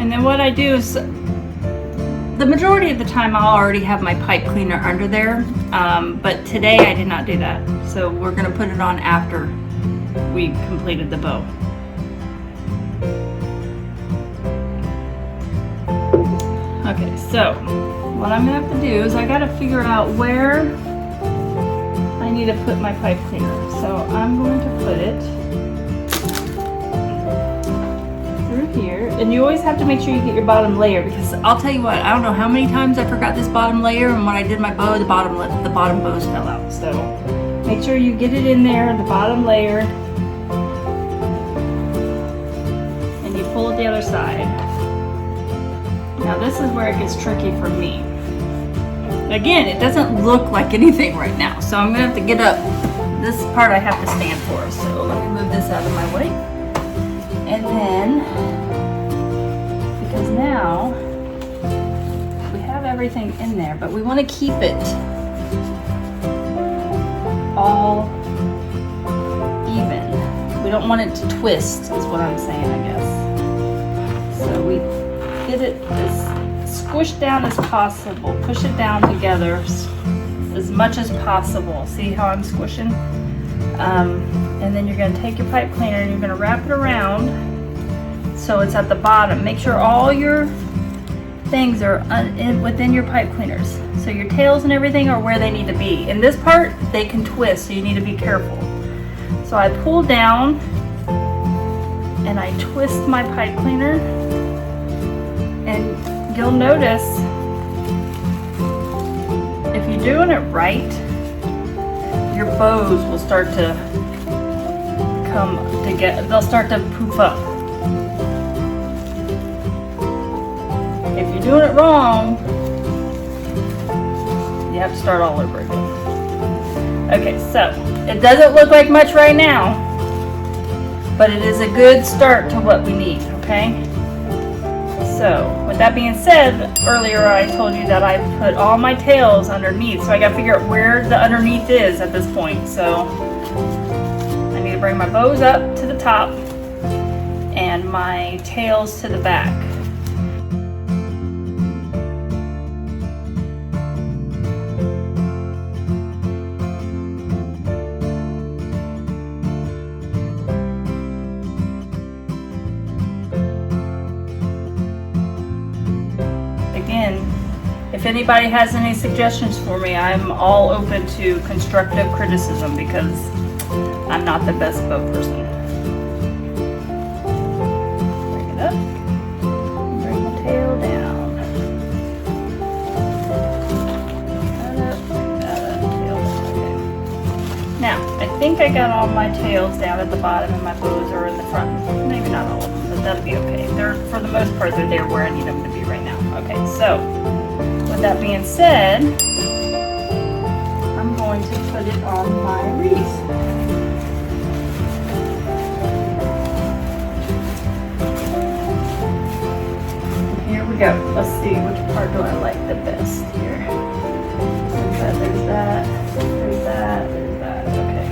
And then what I do is, the majority of the time I'll already have my pipe cleaner under there, but today I did not do that. So we're going to put it on after we completed the bow. Okay, so what I'm going to have to do is I got to figure out where I need to put my pipe cleaner. So I'm going to put it here, and you always have to make sure you get your bottom layer, because I'll tell you what, I don't know how many times I forgot this bottom layer, and when I did my bow, the bottom bows fell out. So make sure you get it in there, the bottom layer, and you pull it the other side. Now this is where it gets tricky for me. Again, it doesn't look like anything right now, so I'm gonna have to get up. This part I have to stand for, so let me move this out of my way. And then, because now we have everything in there, but we want to keep it all even. We don't want it to twist, is what I'm saying, I guess. So we get it as squished down as possible. Push it down together as much as possible. See how I'm squishing? And then you're going to take your pipe cleaner and you're going to wrap it around So it's at the bottom. Make sure all your things are within your pipe cleaners. So your tails and everything are where they need to be. In this part, they can twist, so you need to be careful. So I pull down and I twist my pipe cleaner, and you'll notice if you're doing it right, your bows will start to come together. They'll start to poof up. If you're doing it wrong, you have to start all over again. Okay, so it doesn't look like much right now, but it is a good start to what we need, okay? So, with that being said, earlier I told you that I put all my tails underneath, so I gotta figure out where the underneath is at this point. So, I need to bring my bows up to the top and my tails to the back. If anybody has any suggestions for me, I'm all open to constructive criticism because I'm not the best bow person. Bring it up, bring the tail down. Bring that up, tail down. Okay. Now, I think I got all my tails down at the bottom and my bows are in the front. Maybe not all of them, but that'll be okay. They're, for the most part, they're there where I need them to be right now. Okay, so with that being said, I'm going to put it on my wreath. Here we go. Let's see, which part do I like the best here? There's that, there's that, there's that, okay.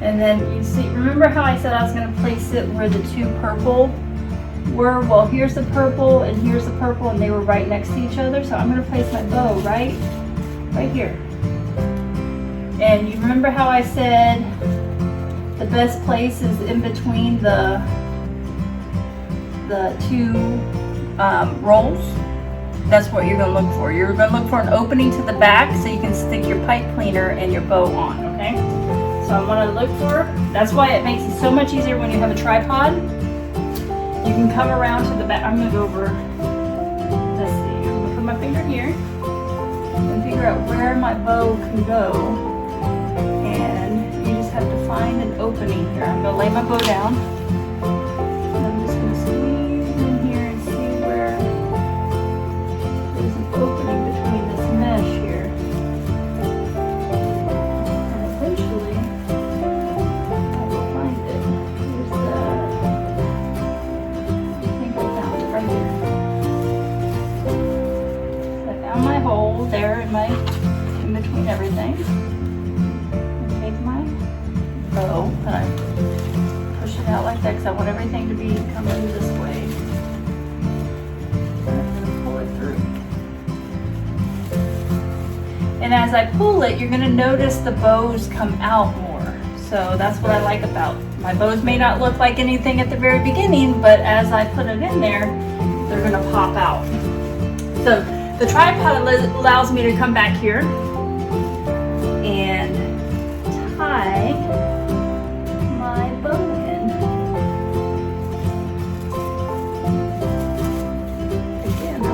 And then you see, remember how I said I was going to place it where the two purple were? Well, here's the purple and here's the purple, and they were right next to each other. So I'm going to place my bow right here. And you remember how I said the best place is in between the two rolls? That's what you're going to look for. You're going to look for an opening to the back so you can stick your pipe cleaner and your bow on, okay? So I'm going to look for, that's why it makes it so much easier when you have a tripod. You can come around to the back. I'm going to go over, let's see, I'm going to put my finger here and figure out where my bow can go. And you just have to find an opening here. I'm going to lay my bow down. And I'm just going to squeeze in here and see where there's an opening between this mesh here. And eventually, I will find it. Here's the, right here. So I found my hole there in between everything. I take my bow and I push it out like that because I want everything to be coming this way. And I'm going to pull it through. And as I pull it, you're going to notice the bows come out more. So that's what I like about my bows. May not look like anything at the very beginning, but as I put it in there, they're going to pop out. So the tripod allows me to come back here and tie my bow in. Again,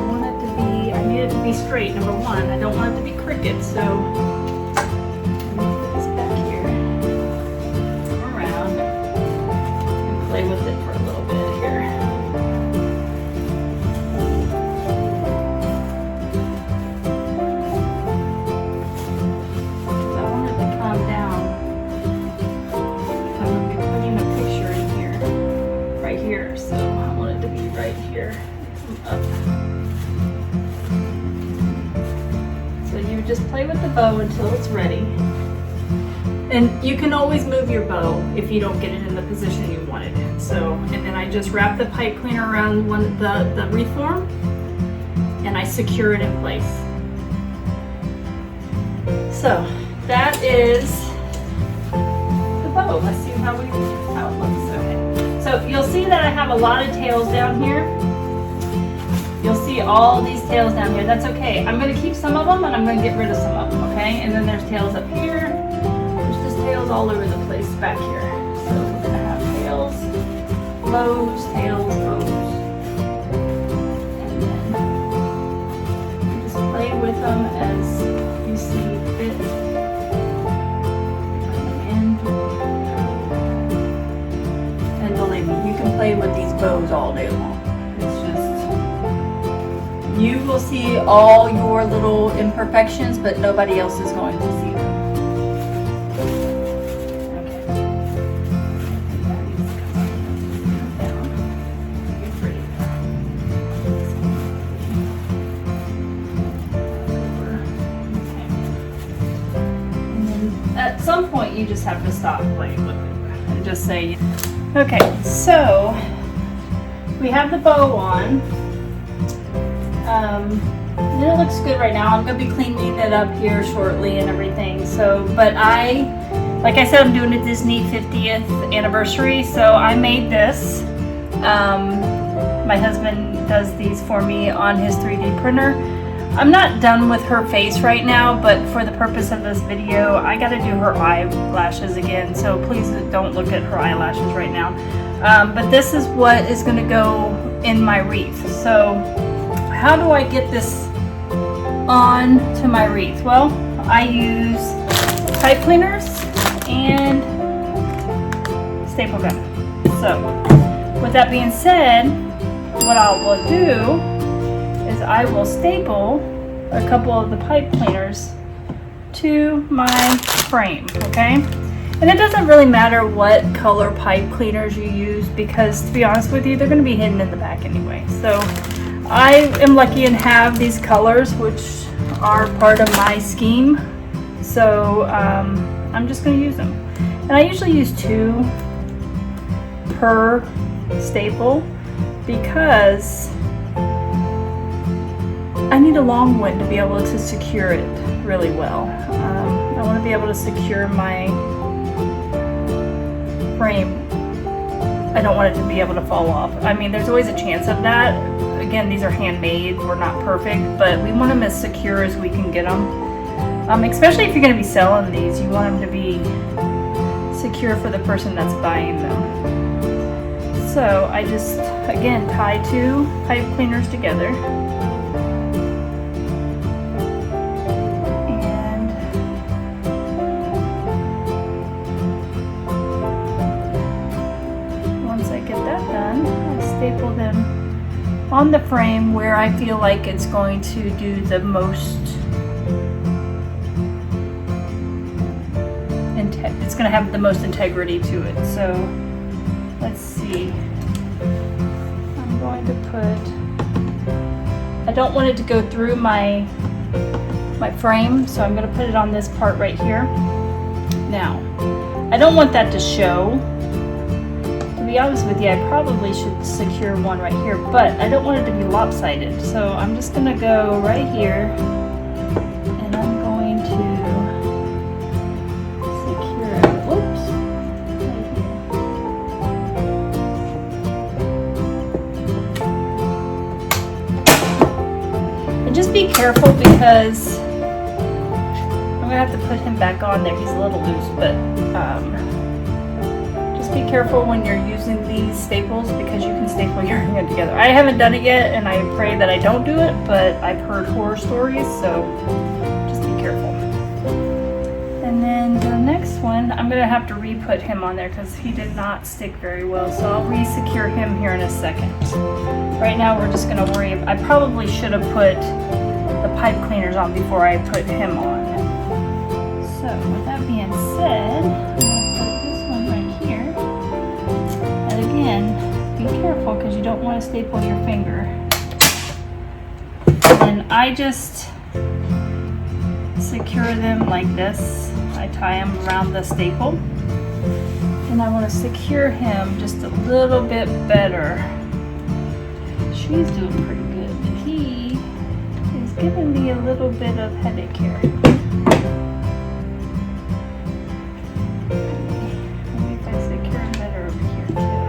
I need it to be straight, number one. I don't want it to be crooked, so I'm going to put this back here, around, and play with it for a little bit here. So I want it to be right here, up. So you just play with the bow until it's ready. And you can always move your bow if you don't get it in the position you want it in. So, and then I just wrap the pipe cleaner around the wreath form and I secure it in place. So that is the bow. Let's see how it looks. Okay. So So you'll see that I have a lot of tails down here. You'll see all these tails down here. That's okay. I'm going to keep some of them and I'm going to get rid of some of them, okay? And then there's tails up here. There's just tails all over the place back here. So we're going to have tails, bows, tails, bows. And then you just play with them as you see fit. Bring them in. And believe me, you can play with these bows all day long. You will see all your little imperfections, but nobody else is going to see them. And then at some point you just have to stop playing with it and just say, okay, so we have the bow on. And it looks good right now. I'm going to be cleaning it up here shortly and everything. So, but like I said, I'm doing a Disney 50th anniversary. So I made this. My husband does these for me on his 3D printer. I'm not done with her face right now, but for the purpose of this video, I got to do her eyelashes again. So please don't look at her eyelashes right now. But this is what is going to go in my wreath. So how do I get this on to my wreath? Well, I use pipe cleaners and staple gun. So, with that being said, what I will do is I will staple a couple of the pipe cleaners to my frame, okay? And it doesn't really matter what color pipe cleaners you use because, to be honest with you, they're going to be hidden in the back anyway. So I am lucky and have these colors, which are part of my scheme. So I'm just going to use them. And I usually use 2 per staple because I need a long one to be able to secure it really well. I want to be able to secure my frame. I don't want it to be able to fall off. I mean, there's always a chance of that. Again, these are handmade, we're not perfect, but we want them as secure as we can get them. Especially if you're going to be selling these, you want them to be secure for the person that's buying them. So I just, again, tie 2 pipe cleaners together. And once I get that done, I staple them on the frame where I feel like it's going to do the most, it's going to have the most integrity to it. So let's see, I'm going to put, I don't want it to go through my frame, so I'm going to put it on this part right here. Now, I don't want that to show. To be honest with you, I probably should secure one right here, but I don't want it to be lopsided. So I'm just going to go right here and I'm going to secure it. Whoops. Right here. And just be careful because I'm going to have to put him back on there. He's a little loose, but be careful when you're using these staples because you can staple your hand together. I haven't done it yet and I pray that I don't do it, but I've heard horror stories, so just be careful. And then the next one, I'm going to have to re-put him on there because he did not stick very well, so I'll re-secure him here in a second. Right now we're just going to worry, I probably should have put the pipe cleaners on before I put him on. So with that being said, be careful because you don't want to staple your finger. And I just secure them like this. I tie them around the staple. And I want to secure him just a little bit better. She's doing pretty good, but he is giving me a little bit of headache here. Maybe if I secure him better over here too.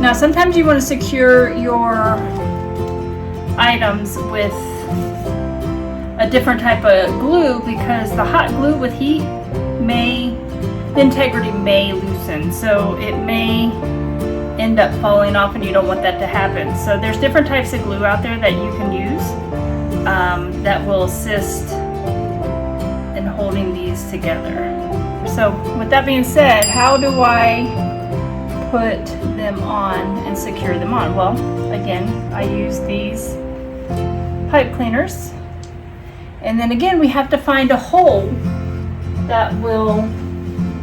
Now sometimes you want to secure your items with a different type of glue, because the hot glue with heat the integrity may loosen, so it may end up falling off, and you don't want that to happen. So there's different types of glue out there that you can use that will assist in holding these together. So with that being said, how do I put them on and secure them on? Well, again, I use these pipe cleaners, and then again we have to find a hole that will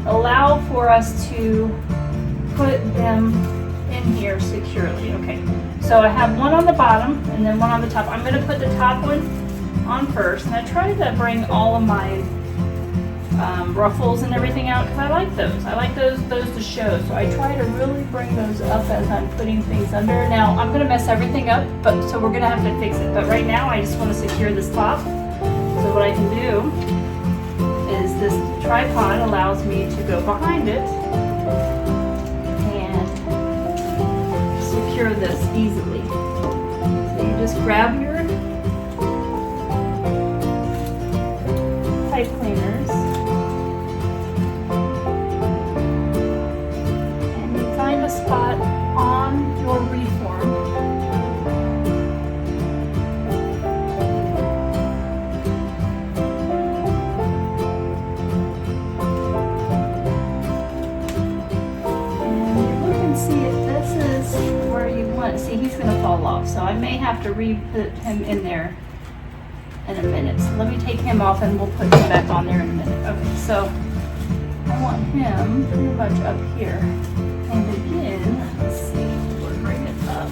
allow for us to put them in here securely. Okay, so I have one on the bottom and then one on the top. I'm going to put the top one on first, and I try to bring all of my ruffles and everything out because I like those. I like those to show, so I try to really bring those up as I'm putting things under. Now I'm going to mess everything up, so we're going to have to fix it. But right now I just want to secure this top. So what I can do is this tripod allows me to go behind it and secure this easily. So you just grab your pipe cleaners and you find a spot on your reform. See, he's going to fall off, so I may have to re-put him in there in a minute. So let me take him off and we'll put him back on there in a minute. Okay, so I want him pretty much up here. And again, let's see, we'll bring it up.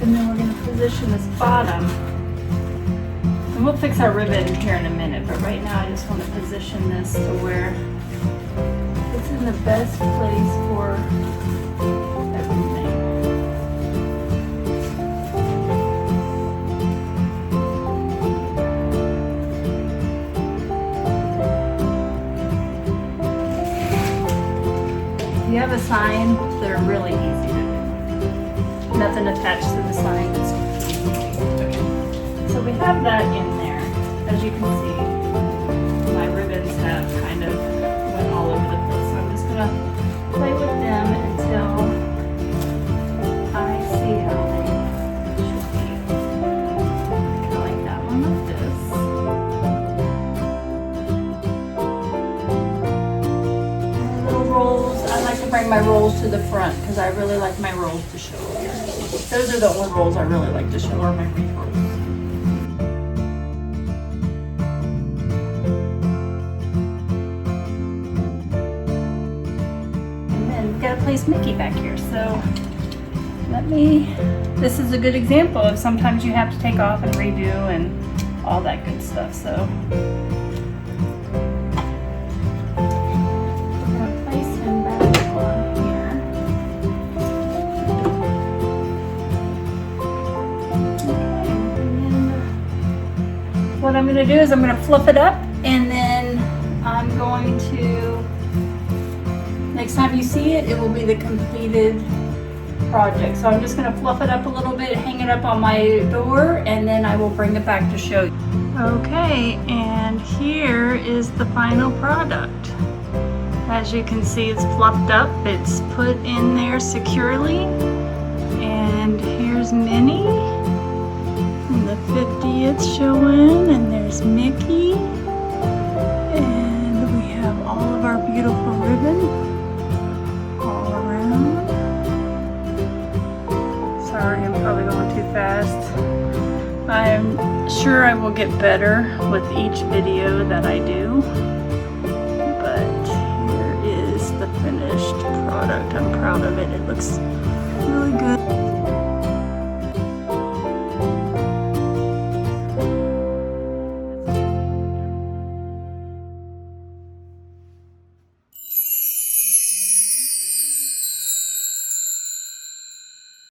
And then we're going to position this bottom. And we'll fix our ribbon here in a minute, but right now I just want to position this to where it's in the best place for you have a sign, they're really easy to do. Nothing attached to the sign. It's easy. Okay. So we have that in there. As you can see, my ribbons have kind of went all over the place. So I'm just going to play with them until I see how they should be. I like that one like this. Little rolls. I like to bring my rolls to the front because I really like my rolls to show here. Those are the only rolls I really like to show, are my wreath rolls. And then we've got to place Mickey back here. So this is a good example of sometimes you have to take off and redo and all that good stuff. So what I'm going to do is I'm going to fluff it up, and then I'm going to, next time you see it, it will be the completed project. So I'm just going to fluff it up a little bit, hang it up on my door, and then I will bring it back to show you. Okay, and here is the final product. As you can see, it's fluffed up, it's put in there securely, and here's Minnie. And the 50th showing, and there's Mickey, and we have all of our beautiful ribbon all around. Sorry, I'm probably going too fast. I'm sure I will get better with each video that I do, but here is the finished product. I'm proud of it. It looks really good.